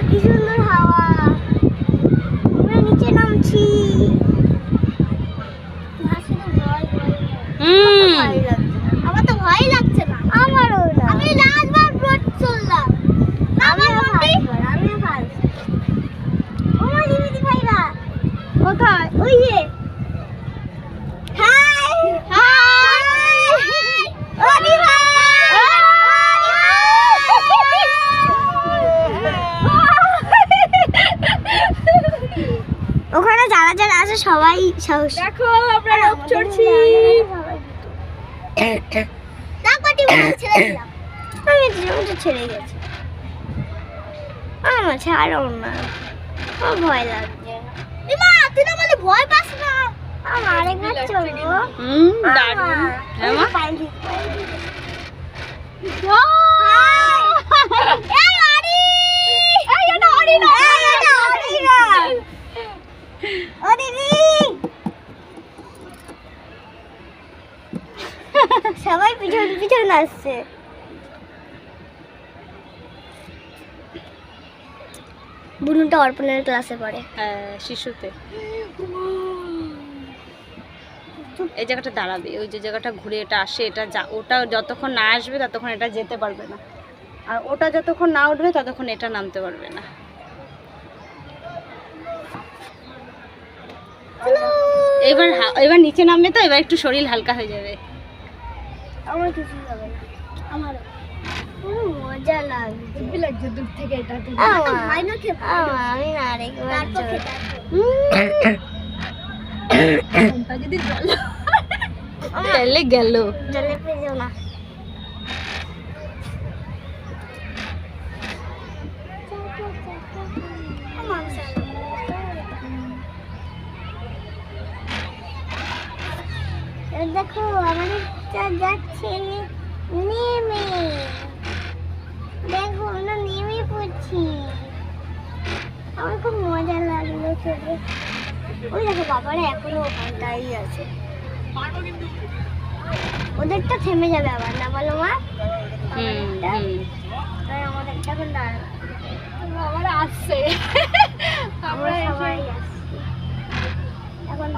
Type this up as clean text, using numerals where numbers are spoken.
কি সুন্দর হাওয়া। আমরা নিচে নামছি। আমার তো ভয় লাগছে না। আমারও না। আমি লাস্টবার ব্রড চললাম। আমিও ফার্স্ট। ওমা দিদি ভাইরা কোথায়? ওই যে হাই হাই ওদি ভাই ওখানে যারা যারা আছে সবাই সাহস। দেখো আমরা রোপ চড়ছি। তারপরটি ছেড়ে দিলাম। আমি ছেড়ে গেছি। আমার ছাড়ো না। আমার ভয় লাগছে। ইমা তুই না বলে ভয় পাস না। আমার আরেকবার চলবো। দারুণ। এই আরি এই এটা আরি না। এটা আরি না। ও দিদি সবাই পিছন পিছন আসছে। বুনুটা অর্পণের ক্লাসে পড়ে। হ্যাঁ শিশুতে। এই জায়গাটা দাঁড়াবে, ওই যে জায়গাটা ঘুরে এটা আসে, এটা ওটা যতক্ষণ না আসবে ততক্ষণ এটা যেতে পারবে না, আর ওটা যতক্ষণ না উঠবে ততক্ষণ এটা নামতে পারবে না। এবার নিচে নামবে তো, এবার একটু শরীর হালকা হয়ে যাবে। আমার কিছু হবে না। আমারও মজা লাগছে দূর থেকে এটা থেকে। আমি না আরেকবার যদি গেল জলে পেজো না। দেখো আমাদের যাচ্ছে নেমে। দেখো আমরা নেমে পড়ছি। আমার খুব মজা লাগলো চলে। ওই দেখো বাবারা এখনো ওখানটাই আছে। ওদেরটা থেমে যাবে আবার না বলো মা? আমাদেরটা এখন আবার আসছে, আমরা সবাই আসছি এখন।